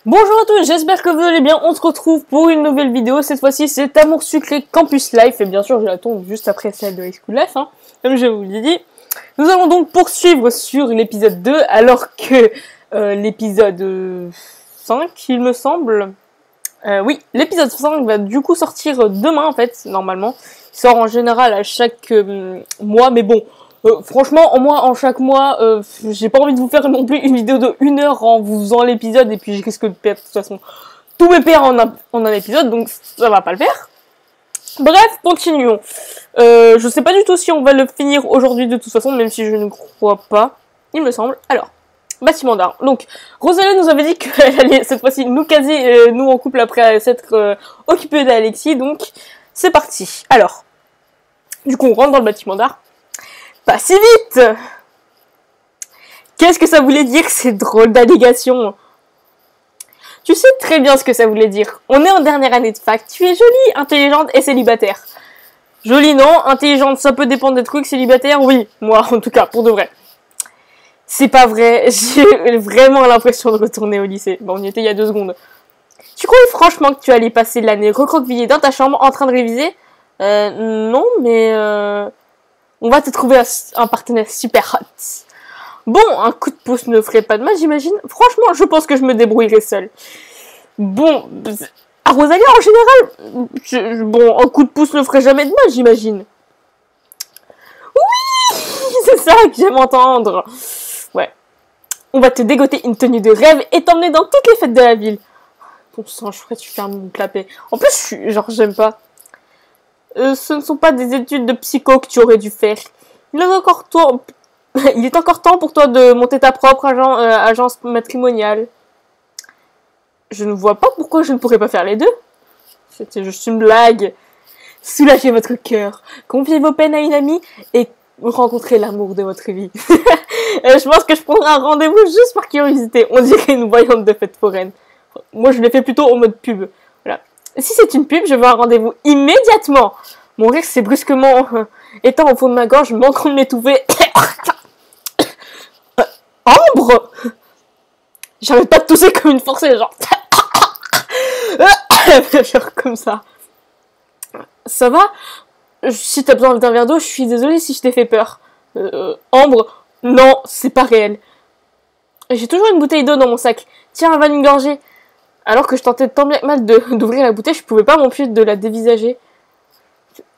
Bonjour à tous, j'espère que vous allez bien. On se retrouve pour une nouvelle vidéo. Cette fois-ci, c'est Amour Sucré Campus Life. Et bien sûr, je la tourne juste après celle de High School Life, comme je vous l'ai dit. Nous allons donc poursuivre sur l'épisode 2, alors que l'épisode 5, il me semble... oui, l'épisode 5 va du coup sortir demain, en fait, normalement. Il sort en général à chaque mois, mais bon... franchement, en chaque mois, j'ai pas envie de vous faire non plus une vidéo de 1 heure en vous faisant l'épisode et puis je risque de perdre de toute façon tous mes pairs en un épisode, donc ça va pas le faire. Bref, continuons. Je sais pas du tout si on va le finir aujourd'hui de toute façon, même si je ne crois pas, il me semble. Alors, bâtiment d'art. Donc, Rosalie nous avait dit qu'elle allait cette fois-ci nous caser, nous en couple après s'être occupée d'Alexis, donc c'est parti. Alors, du coup on rentre dans le bâtiment d'art. Pas si vite! Qu'est-ce que ça voulait dire, ces drôles d'allégations? Tu sais très bien ce que ça voulait dire. On est en dernière année de fac. Tu es jolie, intelligente et célibataire. Jolie, non. Intelligente, ça peut dépendre des trucs. Célibataire, oui. Moi, en tout cas, pour de vrai. C'est pas vrai. J'ai vraiment l'impression de retourner au lycée. Bon, on y était il y a 2 secondes. Tu croyais franchement que tu allais passer l'année recroquevillée dans ta chambre en train de réviser? Non, mais... on va te trouver un partenaire super hot. Bon, un coup de pouce ne ferait pas de mal, j'imagine. Franchement, je pense que je me débrouillerai seule. Bon, à Rosalia, en général, bon, un coup de pouce ne ferait jamais de mal, j'imagine. Oui, c'est ça que j'aime entendre. Ouais. On va te dégoter une tenue de rêve et t'emmener dans toutes les fêtes de la ville. Bon sang, je ferais tu faire me clapper. En plus, j'aime pas. Ce ne sont pas des études de psycho que tu aurais dû faire. Il est encore temps pour toi de monter ta propre agence matrimoniale. Je ne vois pas pourquoi je ne pourrais pas faire les deux. C'était juste une blague. Soulagez votre cœur. Confiez vos peines à une amie et rencontrez l'amour de votre vie. Je pense que je prendrai un rendez-vous juste par curiosité. On dirait une voyante de fête foraine. Moi, je l'ai fait plutôt en mode pub. Voilà. Si c'est une pub, je veux un rendez-vous immédiatement. Mon rire s'est brusquement éteint au fond de ma gorge, manquant de m'étouffer. Ambre! J'arrête pas de tousser comme une forcée, genre... genre comme ça. Ça va? Si t'as besoin d'un verre d'eau, je suis désolée si je t'ai fait peur. Ambre? Non, c'est pas réel. J'ai toujours une bouteille d'eau dans mon sac. Tiens, avale une gorgée. Alors que je tentais tant bien que mal d'ouvrir la bouteille, je pouvais pas m'empêcher de la dévisager.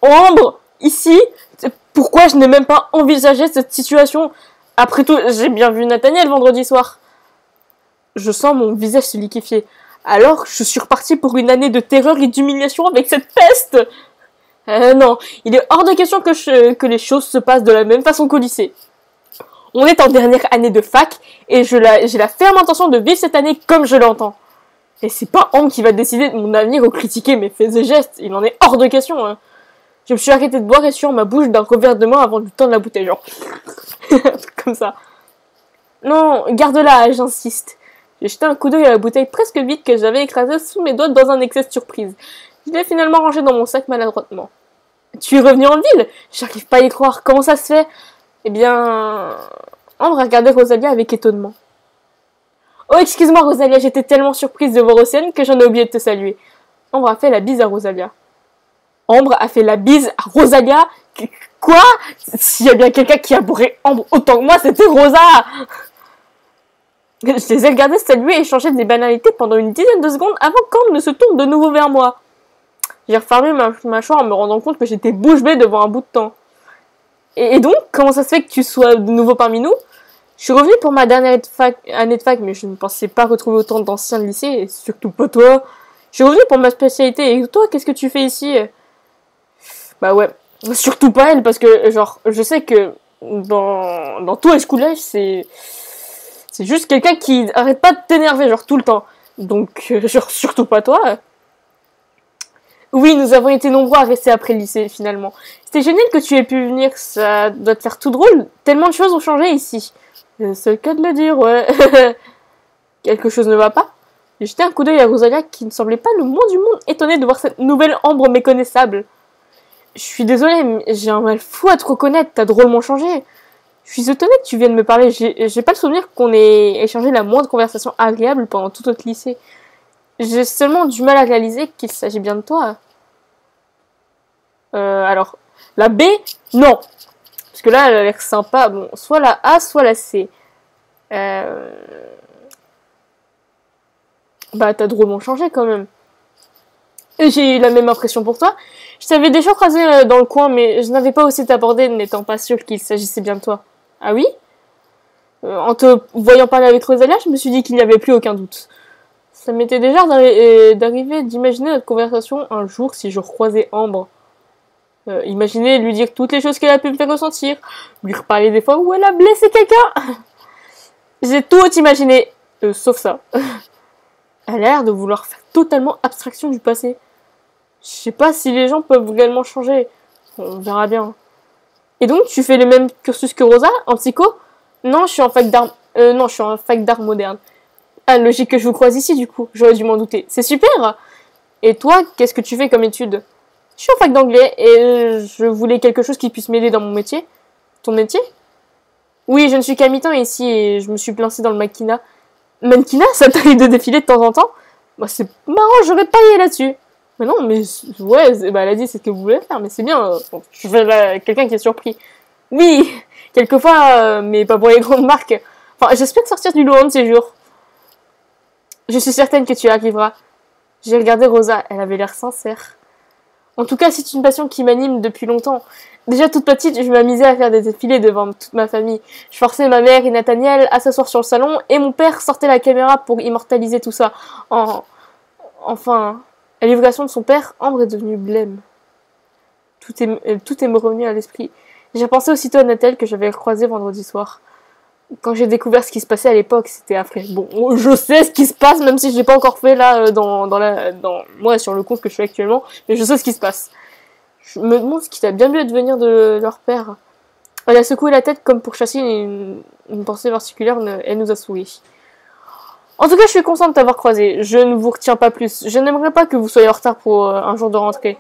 Ambre, ici, pourquoi je n'ai même pas envisagé cette situation? Après tout, j'ai bien vu Nathaniel vendredi soir. Je sens mon visage se liquéfier. Alors, je suis repartie pour une année de terreur et d'humiliation avec cette peste. Non, il est hors de question que les choses se passent de la même façon qu'au lycée. On est en dernière année de fac et j'ai la ferme intention de vivre cette année comme je l'entends. Et c'est pas Ambre qui va décider de mon avenir ou critiquer mes faits et gestes. Il en est hors de question. Je me suis arrêtée de boire et sur ma bouche d'un revers de main avant de lui tendre la bouteille, genre. Comme ça. Non, garde-la, j'insiste. J'ai jeté un coup d'œil à la bouteille presque vide que j'avais écrasée sous mes doigts dans un excès de surprise. Je l'ai finalement rangée dans mon sac maladroitement. Tu es revenue en ville? J'arrive pas à y croire. Comment ça se fait? Eh bien... Ambre a regardé Rosalia avec étonnement. Oh, excuse-moi Rosalia, j'étais tellement surprise de voir Océane que j'en ai oublié de te saluer. Ambre a fait la bise à Rosalia. Ambre a fait la bise à Rosalia? Quoi? S'il y a bien quelqu'un qui a bourré Ambre autant que moi, c'était Rosa! Je les ai regardés saluer et échanger des banalités pendant une dizaine de secondes avant qu'Ambre ne se tourne de nouveau vers moi. J'ai refermé ma mâchoire en me rendant compte que j'étais bouche bée devant un bout de temps. Et donc, comment ça se fait que tu sois de nouveau parmi nous? Je suis revenue pour ma dernière année de fac, mais je ne pensais pas retrouver autant d'anciens de lycée, et surtout pas toi. Je suis revenue pour ma spécialité, et toi, qu'est-ce que tu fais ici? Bah ouais, surtout pas elle, parce que, genre, je sais que dans tout High School Life, c'est juste quelqu'un qui arrête pas de t'énerver, genre, tout le temps. Donc, genre, surtout pas toi. Oui, nous avons été nombreux à rester après le lycée, finalement. C'était génial que tu aies pu venir, ça doit te faire tout drôle. Tellement de choses ont changé ici. C'est le cas de le dire, ouais. Quelque chose ne va pas? J'ai jeté un coup d'œil à Rosalia qui ne semblait pas le moins du monde étonnée de voir cette nouvelle Ambre méconnaissable. Je suis désolée, mais j'ai un mal fou à te reconnaître, t'as drôlement changé. Je suis étonnée que tu viennes me parler. J'ai pas le souvenir qu'on ait échangé la moindre conversation agréable pendant tout notre lycée. J'ai seulement du mal à réaliser qu'il s'agit bien de toi. Alors, la B, non. Parce que là, elle a l'air sympa. Bon, soit la A, soit la C. Bah, t'as drôlement changé quand même. Et j'ai eu la même impression pour toi. Je t'avais déjà croisé dans le coin, mais je n'avais pas osé t'aborder, n'étant pas sûre qu'il s'agissait bien de toi. Ah oui? En te voyant parler avec Rosalia, je me suis dit qu'il n'y avait plus aucun doute. Ça m'était déjà d'arriver d'imaginer notre conversation un jour si je recroisais Ambre. Imaginer lui dire toutes les choses qu'elle a pu me faire ressentir, lui reparler des fois où elle a blessé quelqu'un. J'ai tout imaginé, sauf ça. Elle a l'air de vouloir faire totalement abstraction du passé. Je sais pas si les gens peuvent réellement changer. On verra bien. Et donc, tu fais le même cursus que Rosa, en psycho? Non, je suis en fac d'art... non, je suis en fac d'art moderne. Ah, logique que je vous croise ici, du coup. J'aurais dû m'en douter. C'est super! Et toi, qu'est-ce que tu fais comme étude? Je suis en fac d'anglais et je voulais quelque chose qui puisse m'aider dans mon métier. Ton métier? Oui, je ne suis qu'à mi-temps ici et je me suis lancée dans le mannequinat. Mannequinat, ça t'arrive de défiler de temps en temps? Bah, c'est marrant, j'aurais parié là-dessus. Mais non, mais ouais, bah, elle a dit c'est ce que vous voulez faire, mais c'est bien. Je fais quelqu'un qui est surpris. Oui, quelquefois, mais pas pour les grandes marques. Enfin, j'espère sortir du lot un de ces jours. Je suis certaine que tu y arriveras. J'ai regardé Rosa, elle avait l'air sincère. En tout cas, c'est une passion qui m'anime depuis longtemps. Déjà toute petite, je m'amusais à faire des défilés devant toute ma famille. Je forçais ma mère et Nathaniel à s'asseoir sur le salon et mon père sortait la caméra pour immortaliser tout ça. Enfin, à l'évocation de son père, Ambre est devenue blême. Tout est me revenu à l'esprit. J'ai pensé aussitôt à Nathel que j'avais croisé vendredi soir. Quand j'ai découvert ce qui se passait à l'époque, c'était affreux. Bon, je sais ce qui se passe, même si je l'ai pas encore fait là moi sur le compte que je fais actuellement, mais je sais ce qui se passe. Je me demande ce qu'il a bien dû advenir de leur père. Elle a secoué la tête comme pour chasser une pensée particulière, elle nous a souri. En tout cas, je suis contente de t'avoir croisé. Je ne vous retiens pas plus. Je n'aimerais pas que vous soyez en retard pour un jour de rentrée.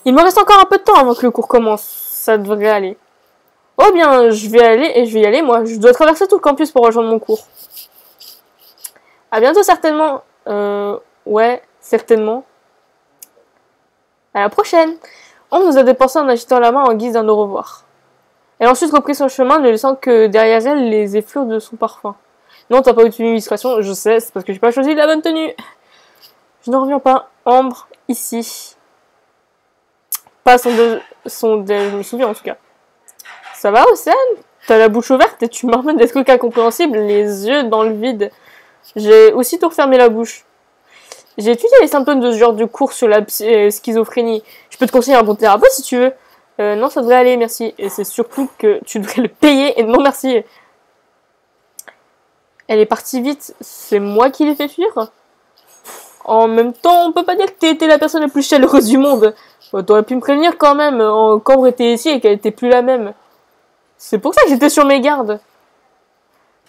Il me reste encore un peu de temps avant que le cours commence. Ça devrait aller. Oh bien, je vais y aller, moi. Je dois traverser tout le campus pour rejoindre mon cours. À bientôt, certainement. Ouais, certainement. À la prochaine. On nous a dépensé en agitant la main en guise d'un au revoir. Elle a ensuite repris son chemin, ne laissant que derrière elle les effluves de son parfum. Non, t'as pas eu de tenue discrétion, je sais, c'est parce que j'ai pas choisi la bonne tenue. Je ne reviens pas. Ambre, ici. Pas je me souviens en tout cas. Ça va, Océane? T'as la bouche ouverte et tu marmonnes des trucs incompréhensibles, les yeux dans le vide. J'ai aussitôt refermé la bouche. J'ai étudié les symptômes de ce genre de cours sur la schizophrénie. Je peux te conseiller un bon thérapeute si tu veux. Non, ça devrait aller, merci. Et c'est surtout que tu devrais le payer et non merci. Elle est partie vite. C'est moi qui l'ai fait fuir. En même temps, on peut pas dire que t'étais la personne la plus chaleureuse du monde. T'aurais pu me prévenir quand même quand on était ici et qu'elle était plus la même. C'est pour ça que j'étais sur mes gardes.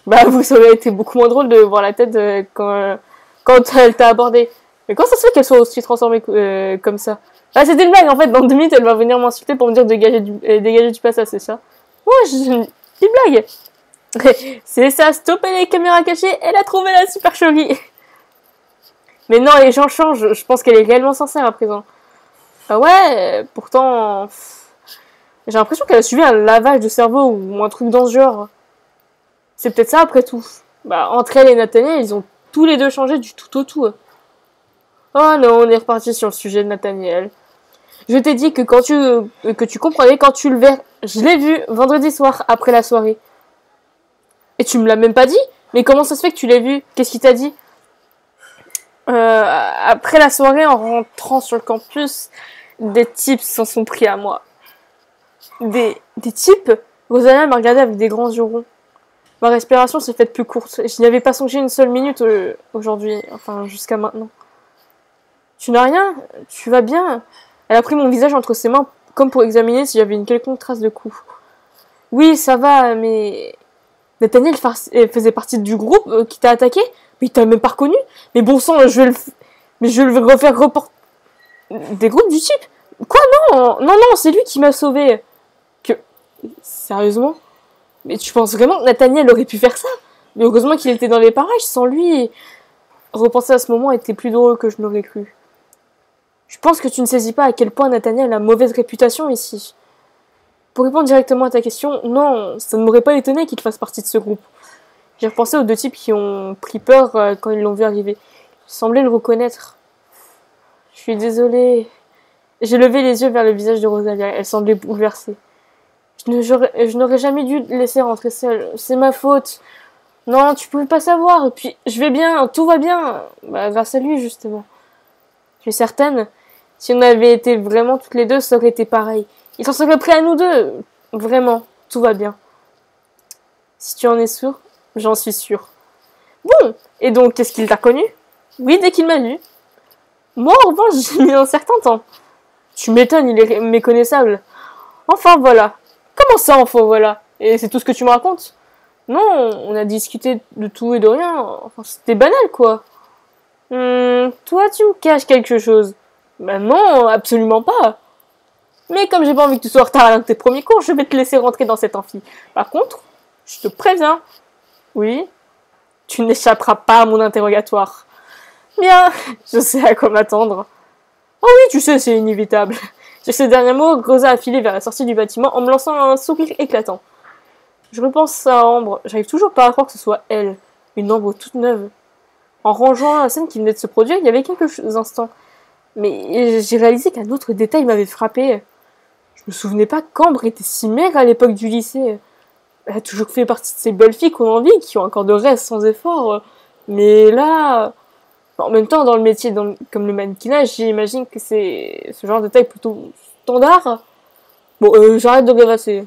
Bah, ça aurait été beaucoup moins drôle de voir la tête quand elle t'a abordé. Mais comment ça se fait qu'elle soit aussi transformée comme ça? Ah, c'était une blague, en fait. Dans 2 minutes, elle va venir m'insulter pour me dire de dégager du passage, c'est ça? Ouais, une petite blague. C'est ça, stopper les caméras cachées, elle a trouvé la supercherie. Mais non, les gens changent. Je pense qu'elle est réellement sincère à présent. Ah ouais, pourtant... J'ai l'impression qu'elle a suivi un lavage de cerveau ou un truc dans ce genre. C'est peut-être ça après tout. Bah, entre elle et Nathaniel, ils ont tous les deux changé du tout au tout. Oh non, on est reparti sur le sujet de Nathaniel. Je t'ai dit que que tu comprenais quand tu le verrais. Je l'ai vu vendredi soir après la soirée. Et tu me l'as même pas dit? Mais comment ça se fait que tu l'as vu? Qu'est-ce qu'il t'a dit? Après la soirée, en rentrant sur le campus, des types s'en sont pris à moi. Des types? Rosalia m'a regardé avec des grands yeux ronds. Ma respiration s'est faite plus courte. Je n'y avais pas songé une seule minute aujourd'hui. Enfin, jusqu'à maintenant. Tu n'as rien? Tu vas bien? Elle a pris mon visage entre ses mains comme pour examiner si j'avais une quelconque trace de coup. Oui, ça va, mais... Nathaniel faisait partie du groupe qui t'a attaqué? Mais il t'a même pas reconnu? Mais bon sang, je vais le refaire reporter... Des groupes du type? Quoi, non? Non, c'est lui qui m'a sauvé. Sérieusement? Mais tu penses vraiment que Nathaniel aurait pu faire ça? Mais heureusement qu'il était dans les parages, sans lui... Repenser à ce moment était plus drôle que je n'aurais cru. Je pense que tu ne saisis pas à quel point Nathaniel a mauvaise réputation ici. Pour répondre directement à ta question, non, ça ne m'aurait pas étonné qu'il fasse partie de ce groupe. J'ai repensé aux deux types qui ont pris peur quand ils l'ont vu arriver. Ils semblaient le reconnaître. Je suis désolée. J'ai levé les yeux vers le visage de Rosalia. Elle semblait bouleversée. Je n'aurais jamais dû te laisser rentrer seule. C'est ma faute. Non, tu pouvais pas savoir. Et puis, je vais bien, tout va bien. Bah, grâce à lui, justement. Je suis certaine, si on avait été vraiment toutes les deux, ça aurait été pareil. Il s'en serait pris à nous deux. Vraiment, tout va bien. Si tu en es sûr, j'en suis sûre. Bon, et donc, qu'est-ce qu'il t'a connu? Oui, dès qu'il m'a vu. Moi, en revanche, j'ai mis un certain temps. Tu m'étonnes, il est méconnaissable. Enfin, voilà. Comment ça, enfin, voilà? Et c'est tout ce que tu me racontes? Non, on a discuté de tout et de rien. Enfin, c'était banal, quoi. Toi, tu me caches quelque chose. Ben non, absolument pas. Mais comme j'ai pas envie que tu sois en retard à l'un de tes premiers cours, je vais te laisser rentrer dans cet amphi. Par contre, je te préviens. Oui, tu n'échapperas pas à mon interrogatoire. Bien, je sais à quoi m'attendre. Oh oui, tu sais, c'est inévitable. Sur ces derniers mots, Rosa a filé vers la sortie du bâtiment en me lançant un sourire éclatant. Je repense à Ambre. J'arrive toujours pas à croire que ce soit elle. Une Ambre toute neuve. En rangeant la scène qui venait de se produire, il y avait quelques instants. Mais j'ai réalisé qu'un autre détail m'avait frappé. Je me souvenais pas qu'Ambre était si maigre à l'époque du lycée. Elle a toujours fait partie de ces belles filles qu'on envie, qui ont encore de reste sans effort. Mais là... En même temps, dans le métier comme le mannequinage, j'imagine que c'est ce genre de taille plutôt standard. Bon, j'arrête de rêvasser.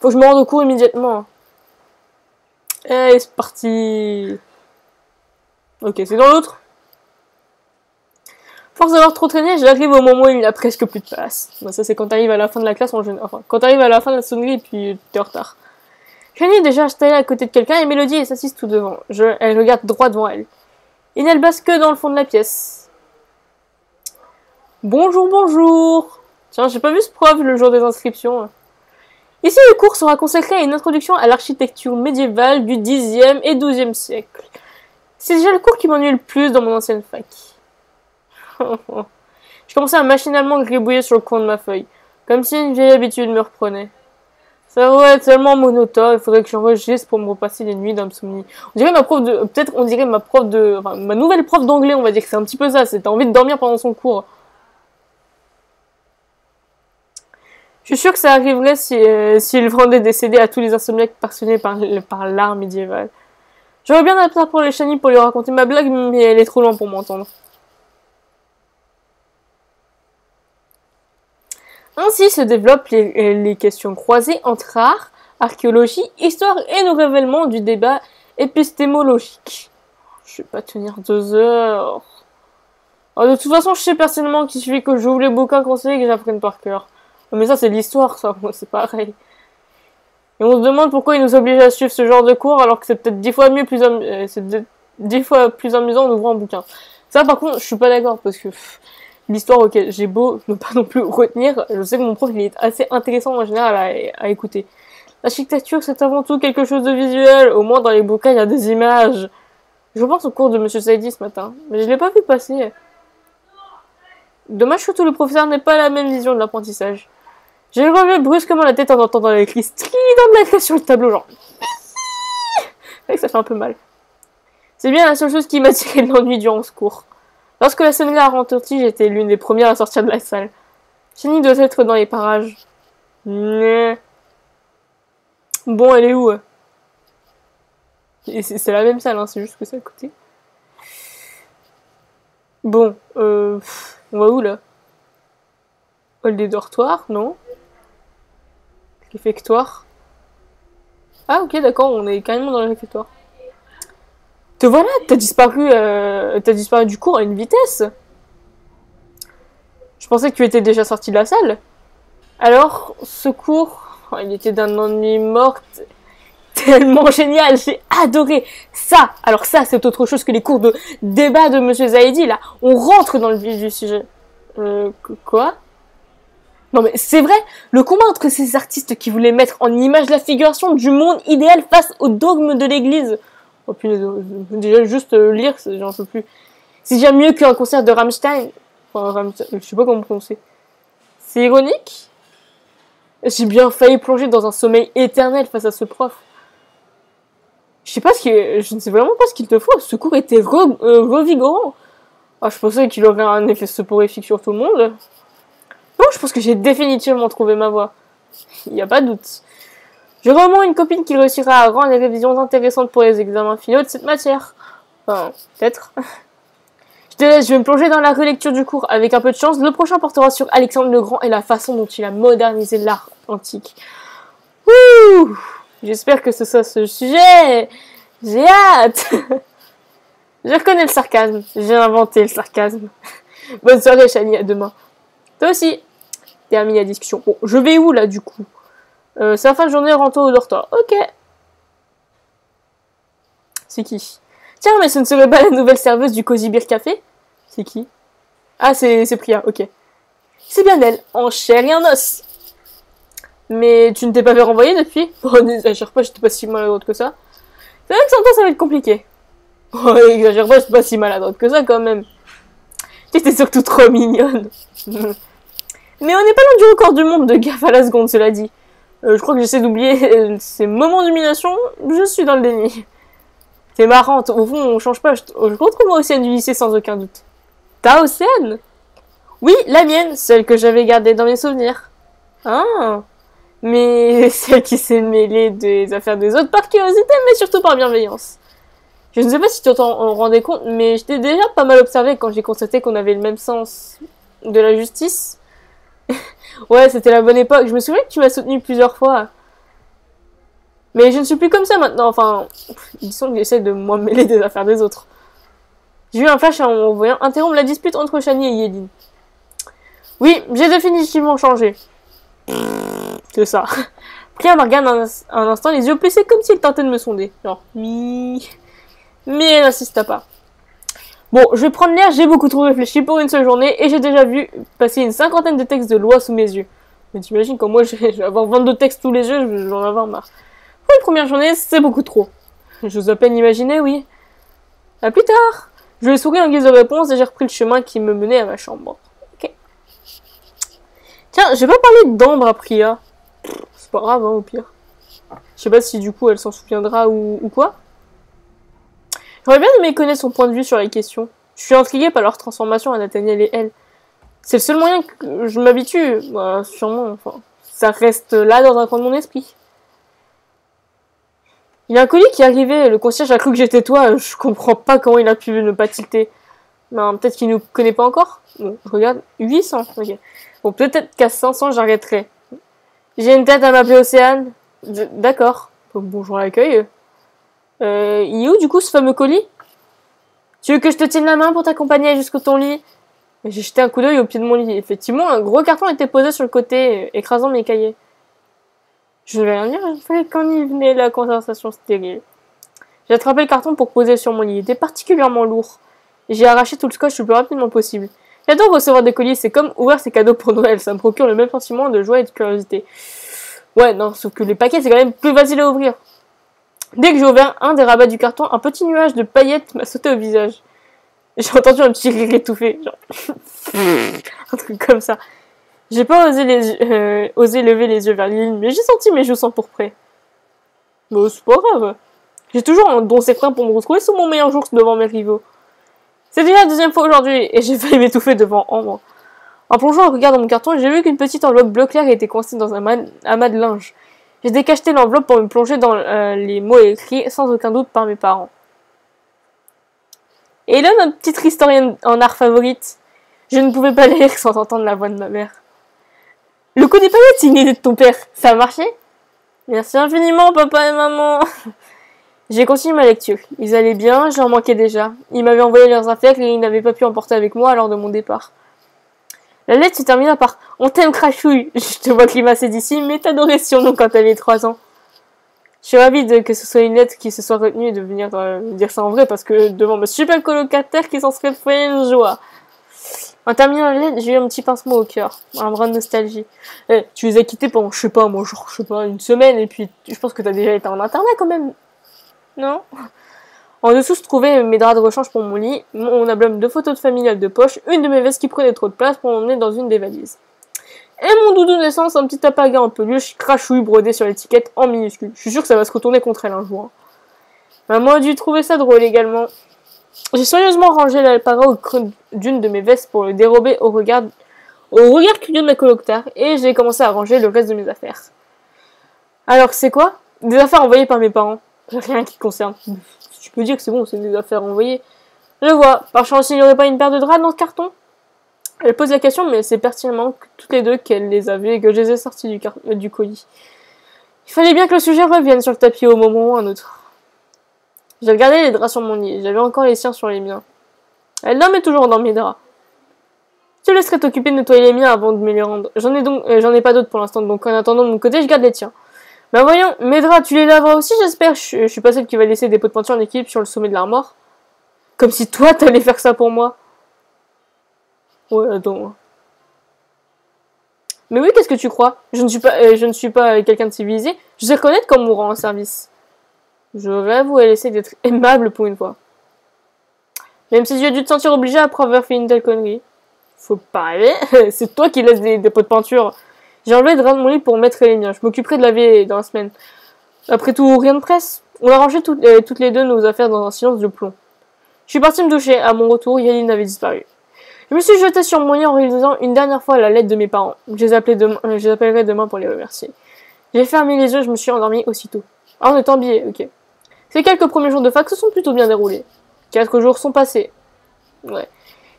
Faut que je me rende au cours immédiatement. Allez, c'est parti. Ok, c'est dans l'autre. Force d'avoir trop traîné, j'arrive au moment où il n'y a presque plus de place. Bon, ça, c'est quand t'arrives à la fin de la classe en général. Enfin, quand t'arrives à la fin de la sonnerie et puis t'es en retard. Jenny est déjà installée à côté de quelqu'un et Mélodie s'assise tout devant. Elle regarde droit devant elle. Il n'y a le basque dans le fond de la pièce. Bonjour, bonjour. Tiens, j'ai pas vu ce prof le jour des inscriptions. Ici, le cours sera consacré à une introduction à l'architecture médiévale du Xe et XIIe siècle. C'est déjà le cours qui m'ennuie le plus dans mon ancienne fac. Je commençais à machinalement gribouiller sur le coin de ma feuille, comme si une vieille habitude me reprenait. Ça va être tellement monotone, il faudrait que j'enregistre pour me repasser les nuits d'insomnie. On dirait ma prof de... Peut-être on dirait ma prof de... Enfin, ma nouvelle prof d'anglais, on va dire que c'est un petit peu ça, c'est t'as envie de dormir pendant son cours. Je suis sûre que ça arriverait si il vendait des CD à tous les insomniaques passionnés par l'art médiéval. J'aurais bien appelé pour les Chani pour lui raconter ma blague, mais elle est trop loin pour m'entendre. Ainsi se développent les questions croisées entre art, archéologie, histoire et le révèlement du débat épistémologique. Je vais pas tenir 2 heures. Alors, de toute façon, je sais personnellement qu'il suffit que j'ouvre les bouquins conseillés et que j'apprenne par cœur. Mais ça, c'est l'histoire, ça, c'est pareil. Et on se demande pourquoi ils nous obligent à suivre ce genre de cours alors que c'est peut-être 10 fois mieux, c'est 10 fois plus amusant en ouvrant un bouquin. Ça, par contre, je suis pas d'accord parce que l'histoire, ok, j'ai beau ne pas non plus retenir, je sais que mon prof, il est assez intéressant en général à écouter. L'architecture, c'est avant tout quelque chose de visuel. Au moins, dans les bouquins, il y a des images. Je pense au cours de Monsieur Saidi ce matin, mais je l'ai pas vu passer. Dommage surtout le professeur n'ait pas la même vision de l'apprentissage. J'ai relevé brusquement la tête en entendant les cris stridents de la classe sur le tableau, genre... C'est vrai que ça fait un peu mal. C'est bien la seule chose qui m'a tiré de l'ennui durant ce cours. Lorsque la sonnerie a retenti, j'étais l'une des premières à sortir de la salle. Jenny doit être dans les parages. Bon, elle est où? C'est la même salle, hein, c'est juste que c'est à côté. Bon, on va où, là? Hall des dortoirs, non? Réfectoire. Ah, ok, d'accord, on est carrément dans le réfectoire. Te voilà, t'as disparu du cours à une vitesse. Je pensais que tu étais déjà sorti de la salle. Alors, ce cours, il était d'un ennui mort tellement génial, j'ai adoré ça. Alors ça, c'est autre chose que les cours de débat de Monsieur Zaidi, là. On rentre dans le vif du sujet. Quoi? Non mais c'est vrai, le combat entre ces artistes qui voulaient mettre en image la figuration du monde idéal face au dogme de l'église. Oh punaise, déjà juste lire, j'en peux plus. C'est déjà mieux qu'un concert de Rammstein. Enfin, Rammstein, je sais pas comment prononcer. C'est ironique. J'ai bien failli plonger dans un sommeil éternel face à ce prof. Je ne sais vraiment pas ce qu'il te faut. Ce cours était revigorant. Ah, je pensais qu'il aurait un effet soporifique sur tout le monde. Non, je pense que j'ai définitivement trouvé ma voie. Il n'y a pas de doute. J'aurai au moins une copine qui réussira à rendre les révisions intéressantes pour les examens finaux de cette matière. Enfin, peut-être. Je te laisse, je vais me plonger dans la relecture du cours. Avec un peu de chance, le prochain portera sur Alexandre le Grand et la façon dont il a modernisé l'art antique. Ouh! J'espère que ce soit ce sujet. J'ai hâte. Je reconnais le sarcasme. J'ai inventé le sarcasme. Bonne soirée, Chani, à demain. Toi aussi. Termine la discussion. Bon, je vais où, là, du coup? C'est la fin de journée, rentre au dortoir. Ok. C'est qui? Tiens, mais ce ne serait pas la nouvelle serveuse du Cozy Beer Café? C'est qui? Ah, c'est Priya, ok. C'est bien elle, en chair et en os. Mais tu ne t'es pas fait renvoyer depuis? Oh, n'exagère pas, j'étais pas si maladroite que ça. C'est vrai que sans toi, ça va être compliqué. Oh, exagère pas, j'étais pas si maladroite que ça, quand même. T'étais surtout trop mignonne. Mais on n'est pas loin du record du monde de gaffe à la seconde, cela dit. Je crois que j'essaie d'oublier ces moments d'humiliation, je suis dans le déni. C'est marrant, au fond, on change pas. Je retrouve moi Océane du lycée sans aucun doute. T'as Océane? Oui, la mienne, celle que j'avais gardée dans mes souvenirs. Ah, mais celle qui s'est mêlée des affaires des autres par curiosité, mais surtout par bienveillance. Je ne sais pas si tu t'en rendais compte, mais je t'ai déjà pas mal observé quand j'ai constaté qu'on avait le même sens de la justice. Ouais, c'était la bonne époque. Je me souviens que tu m'as soutenu plusieurs fois. Mais je ne suis plus comme ça maintenant. Enfin, disons que j'essaie de moi mêler des affaires des autres. J'ai eu un flash en voyant interrompre la dispute entre Chani et Yedin. Oui, j'ai définitivement changé. C'est ça. Priya me regarde un instant, les yeux plissés comme s'il tentait de me sonder. Genre, mi. Mais elle n'insista pas. Bon, je vais prendre l'air, j'ai beaucoup trop réfléchi pour une seule journée et j'ai déjà vu passer une 50aine de textes de loi sous mes yeux. Mais t'imagines, quand moi je vais avoir 22 textes tous les yeux, je vais en avoir marre. Pour une première journée, c'est beaucoup trop. J'ose à peine imaginer, oui. À plus tard. Je lui ai souri en guise de réponse et j'ai repris le chemin qui me menait à ma chambre. Ok. Tiens, j'ai pas parlé d'Ambre à Priya. C'est pas grave, hein, au pire. Je sais pas si du coup elle s'en souviendra ou quoi. J'aurais bien aimé connaître son point de vue sur les questions. Je suis intriguée par leur transformation à Nathaniel et elle. C'est le seul moyen que je m'habitue. Bah, sûrement, enfin. Ça reste là dans un coin de mon esprit. Il y a un colis qui est arrivé, le concierge a cru que j'étais toi, je comprends pas comment il a pu ne pas tilter. Ben, peut-être qu'il nous connaît pas encore. Bon, je regarde, 800, ok. Bon, peut-être qu'à 500, j'arrêterai. J'ai une tête à m'appeler Océane. D'accord. Bonjour l'accueil. Il est où du coup ce fameux colis? Tu veux que je te tienne la main pour t'accompagner jusqu'au ton lit? J'ai jeté un coup d'œil au pied de mon lit. Effectivement, un gros carton était posé sur le côté, écrasant mes cahiers. Je vais rien dire, il fallait qu'on y venait la conversation stérile. J'ai attrapé le carton pour poser sur mon lit. Il était particulièrement lourd. J'ai arraché tout le scotch le plus rapidement possible. J'adore recevoir des colis, c'est comme ouvrir ses cadeaux pour Noël. Ça me procure le même sentiment de joie et de curiosité. Ouais, non, sauf que les paquets, c'est quand même plus facile à ouvrir. Dès que j'ai ouvert un des rabats du carton, un petit nuage de paillettes m'a sauté au visage. J'ai entendu un petit rire étouffé, genre un truc comme ça. J'ai pas osé lever les yeux vers l'île, mais j'ai senti mes joues s'empourprer. Bon, c'est pas grave. J'ai toujours un don certain pour me retrouver sous mon meilleur jour devant mes rivaux. C'est déjà la deuxième fois aujourd'hui, et j'ai failli m'étouffer devant Ambre. En plongeant le regard dans mon carton, j'ai vu qu'une petite enveloppe bleu clair était coincée dans un amas de linge. J'ai décacheté l'enveloppe pour me plonger dans les mots écrits, sans aucun doute par mes parents. Et là, notre petite historienne en art favorite. Je ne pouvais pas lire sans entendre la voix de ma mère. Le coup des paillettes, c'est une idée de ton père. Ça a marché? Merci infiniment, papa et maman. J'ai continué ma lecture. Ils allaient bien, j'en manquais déjà. Ils m'avaient envoyé leurs affaires et ils n'avaient pas pu emporter avec moi lors de mon départ. La lettre se termina par « On t'aime, crachouille !» Je te vois grimacer d'ici, mais t'adorais ce surnom quand t'avais 3 ans. Je suis ravie que ce soit une lettre qui se soit retenue de venir dire ça en vrai, parce que devant ma super colocataire qui s'en serait fait une joie. En terminant la lettre, j'ai eu un petit pincement au cœur, un brin de nostalgie. Tu les as quittés pendant, je sais pas, moi, genre, je sais pas, une semaine, et puis je pense que t'as déjà été en internat quand même. Non? En dessous se trouvaient mes draps de rechange pour mon lit, mon album de photos de familiales de poche, une de mes vestes qui prenait trop de place pour m'emmener dans une des valises. Et mon doudou naissance, un petit apaga en peluche, crachouille brodé sur l'étiquette en minuscule. Je suis sûr que ça va se retourner contre elle un jour. Maman a dû trouver ça drôle également. J'ai soigneusement rangé l'alpaga au creux d'une de mes vestes pour le dérober au regard curieux de ma colocataire, et j'ai commencé à ranger le reste de mes affaires. Alors, c'est quoi? Des affaires envoyées par mes parents. Rien qui concerne. Tu peux dire que c'est bon, c'est des affaires envoyées. Je vois. Par chance, il n'y aurait pas une paire de draps dans ce carton? Elle pose la question, mais c'est pertinemment que toutes les deux qu'elle les avait et que je les ai sortis du colis. Il fallait bien que le sujet revienne sur le tapis au moment ou un autre. J'ai regardé les draps sur mon lit. J'avais encore les siens sur les miens. Elle dormait toujours dans mes draps. Je te laisserai t'occuper de nettoyer les miens avant de me les rendre. J'en ai pas d'autres pour l'instant, donc en attendant de mon côté, je garde les tiens. Bah voyons, mes draps, tu les laveras aussi, j'espère. Je suis pas celle qui va laisser des pots de peinture en équilibre sur le sommet de l'armoire. Comme si toi, t'allais faire ça pour moi. Ouais, attends. Mais oui, qu'est-ce que tu crois? Je ne suis pas quelqu'un de civilisé. Je sais reconnaître quand on me rend un service. Je rêve ou essayer d'être aimable pour une fois. Même si tu as dû te sentir obligé après avoir fait une telle connerie. Faut pas rêver. C'est toi qui laisses des pots de peinture. J'ai enlevé le drap de mon lit pour mettre les miens. Je m'occuperai de laver dans la semaine. Après tout, rien de presse. On a rangé toutes les deux nos affaires dans un silence de plomb. Je suis partie me doucher. À mon retour, Yaline avait disparu. Je me suis jetée sur mon lit en réalisant une dernière fois la lettre de mes parents. Je les appellerai demain pour les remercier. J'ai fermé les yeux, je me suis endormie aussitôt. Ah, on est en billet, ok. Ces quelques premiers jours de fac se sont plutôt bien déroulés. 4 jours sont passés. Ouais.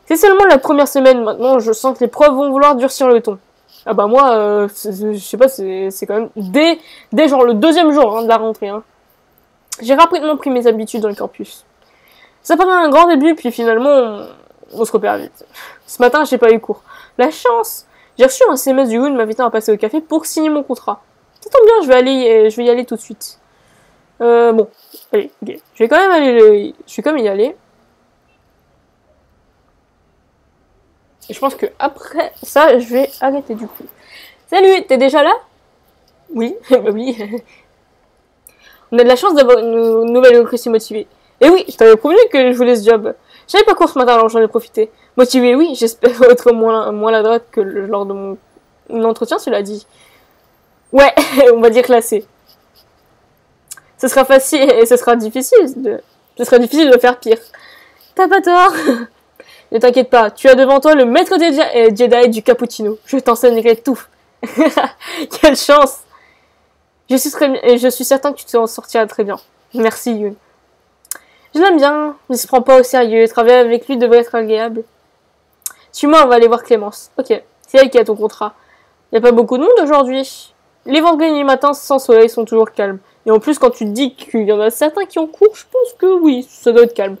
C'est seulement la première semaine maintenant, je sens que les profs vont vouloir durcir le ton. Ah bah moi, je sais pas, c'est quand même dès genre le deuxième jour de la rentrée. Hein. J'ai rapidement pris mes habitudes dans le campus. Ça paraît un grand début, puis finalement, on se repère vite. Ce matin, j'ai pas eu cours. La chance! J'ai reçu un SMS du Yoon m'invitant à passer au café pour signer mon contrat. Ça tombe bien, je vais y aller tout de suite. Bon, allez, ok. Je vais quand même y aller. Et je pense que après ça, je vais arrêter du coup. Salut, t'es déjà là? Oui, bah oui. On a de la chance d'avoir une nouvelle recrue si motivée. Et oui, je t'avais promis que je voulais ce job. J'avais pas cours ce matin, alors j'en ai profité. Motivée, oui, j'espère être moins la droite que lors de mon entretien, cela dit. Ouais, on va dire classé. Ce sera facile et ce sera difficile de faire pire. T'as pas tort. Ne t'inquiète pas, tu as devant toi le maître des Jedi du cappuccino. Je t'enseignerai tout. Quelle chance. Je suis certain que tu t'en sortiras très bien. Merci, Yoon. Je l'aime bien, il se prend pas au sérieux, travailler avec lui devrait être agréable. Suis-moi, on va aller voir Clémence. Ok, c'est elle qui a ton contrat. Y a pas beaucoup de monde aujourd'hui. Les vendredis matins sans soleil sont toujours calmes. Et en plus, quand tu te dis qu'il y en a certains qui ont cours, je pense que oui, ça doit être calme.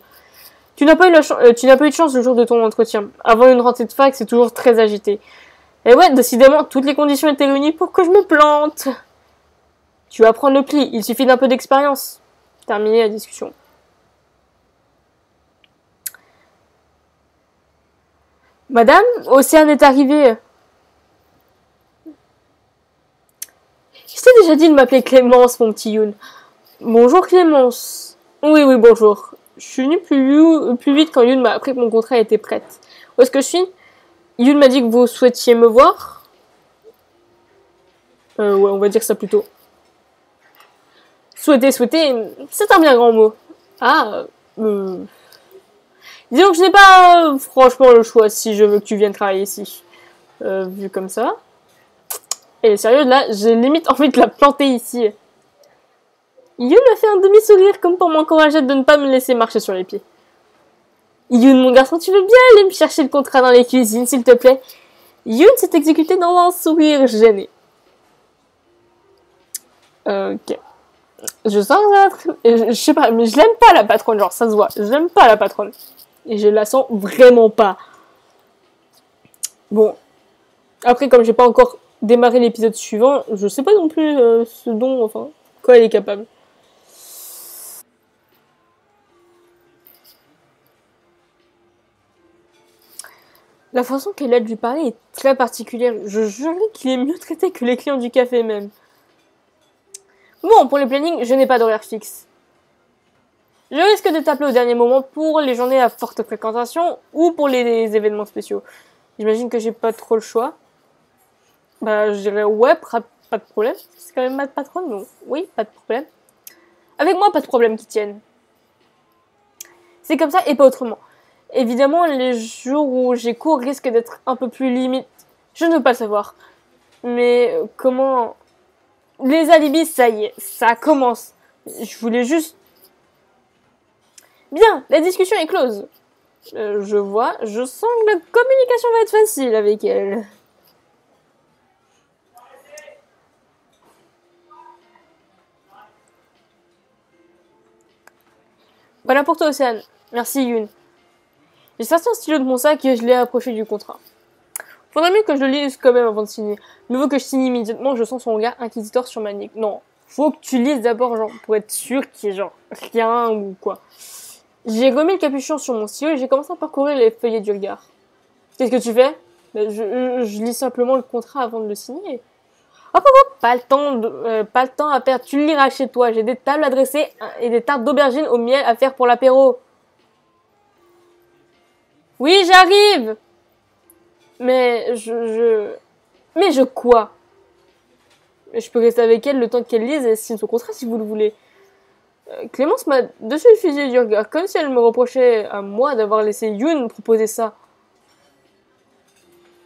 Tu n'as pas eu de chance le jour de ton entretien. Avant une rentrée de fac, c'est toujours très agité. Et ouais, décidément, toutes les conditions étaient réunies pour que je me plante. Tu vas prendre le pli, il suffit d'un peu d'expérience. Terminé la discussion. Madame, Océane est arrivée. Je t'ai déjà dit de m'appeler Clémence, mon petit Yoon. Bonjour Clémence. Oui, bonjour. Je suis venue plus vite quand Yoon m'a appris que mon contrat était prêt. Où est-ce que je suis? Yoon m'a dit que vous souhaitiez me voir. Ouais, on va dire ça plutôt. Souhaiter, c'est un bien grand mot. Ah, disons que je n'ai pas franchement le choix si je veux que tu viennes travailler ici. Vu comme ça. Et sérieux, là, j'ai limite envie de la planter ici. Yoon m'a fait un demi-sourire comme pour m'encourager de ne pas me laisser marcher sur les pieds. Yoon, mon garçon, tu veux bien aller me chercher le contrat dans les cuisines, s'il te plaît? Yoon s'est exécuté dans un sourire gêné. Ok. Je sens je sais pas, mais je l'aime pas la patronne, genre ça se voit. Je l'aime pas la patronne. Et je la sens vraiment pas. Bon. Après, comme j'ai pas encore démarré l'épisode suivant, je sais pas non plus ce dont, enfin, quoi elle est capable. La façon qu'elle a de lui parler est très particulière. Je jurerais qu'il est mieux traité que les clients du café même. Bon, pour les plannings, je n'ai pas d'horaire fixe. Je risque de t'appeler au dernier moment pour les journées à forte fréquentation ou pour les événements spéciaux. J'imagine que j'ai pas trop le choix. Bah, je dirais ouais, pas de problème. C'est quand même ma patronne, non. Oui, pas de problème. Avec moi, pas de problème qui tienne. C'est comme ça et pas autrement. Évidemment, les jours où j'ai cours risquent d'être un peu plus limites. Je ne veux pas le savoir. Mais comment... Les alibis, ça y est, ça commence. Je voulais juste... Bien, la discussion est close. Je vois, je sens que la communication va être facile avec elle. Voilà pour toi, Océane. Merci, Yoon. J'ai sorti un stylo de mon sac et je l'ai approché du contrat. Faudrait mieux que je le lise quand même avant de signer. Mieux vaut que je signe immédiatement, je sens son regard inquisiteur sur ma nuque. Non, faut que tu lises d'abord, genre, pour être sûr qu'il y ait genre rien ou quoi. J'ai remis le capuchon sur mon stylo et j'ai commencé à parcourir les feuillets du regard. Qu'est-ce que tu fais? Je lis simplement le contrat avant de le signer. Hop, pas le temps à perdre. Tu le liras chez toi. J'ai des tables à dresser et des tartes d'aubergine au miel à faire pour l'apéro. Oui, j'arrive. Mais mais je quoi? Je peux rester avec elle le temps qu'elle lise et signe son contrat si vous le voulez. Clémence m'a dessus fusillé du regard, comme si elle me reprochait à moi d'avoir laissé Yoon proposer ça.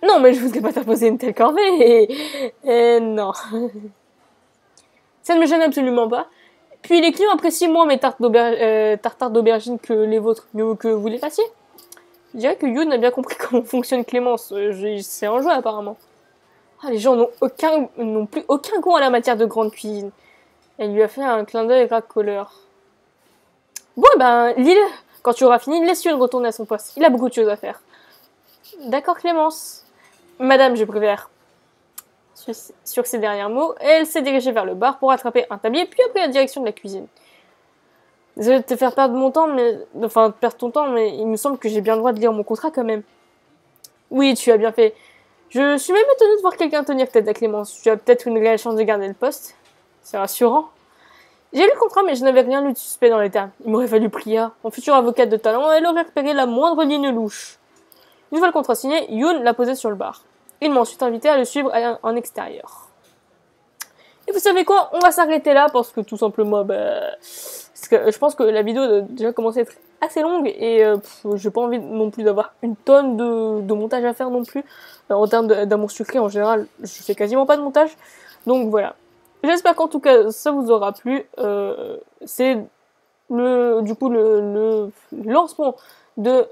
Non, mais je voudrais pas t'imposer une telle corvée. Et non. Ça ne me gêne absolument pas. Puis les clients apprécient moins mes tartares d'aubergine que les vôtres, mieux que vous les fassiez. Je dirais que Yoon a bien compris comment fonctionne Clémence. C'est un jeu apparemment. Ah, les gens n'ont plus aucun goût en la matière de grande cuisine. Elle lui a fait un clin d'œil racoleur. Bon, ben, lis-le. Quand tu auras fini, laisse-le retourner à son poste. Il a beaucoup de choses à faire. D'accord, Clémence. Madame, je préfère. Sur ces derniers mots, elle s'est dirigée vers le bar pour attraper un tablier, puis a pris la direction de la cuisine. Désolée de te faire perdre mon temps, de perdre ton temps, mais il me semble que j'ai bien le droit de lire mon contrat quand même. Oui, tu as bien fait. Je suis même étonnée de voir quelqu'un tenir tête à Clémence. Tu as peut-être une réelle chance de garder le poste. C'est rassurant. J'ai lu le contrat, mais je n'avais rien lu de suspect dans les termes. Il m'aurait fallu Priya, mon futur avocate de talent, elle aurait repéré la moindre ligne louche. Une fois le contrat signé, Yoon l'a posé sur le bar. Il m'a ensuite invité à le suivre en extérieur. Et vous savez quoi? On va s'arrêter là parce que tout simplement, je pense que la vidéo a déjà commencé à être assez longue et j'ai pas envie non plus d'avoir une tonne de montage à faire non plus. En termes d'amour sucré, en général, je fais quasiment pas de montage. Donc voilà. J'espère qu'en tout cas, ça vous aura plu. C'est le lancement de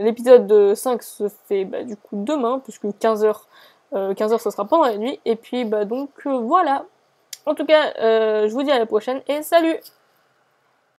l'épisode 5 se fait du coup demain, puisque 15h, ça sera pendant la nuit. Et puis donc voilà. En tout cas, je vous dis à la prochaine et salut!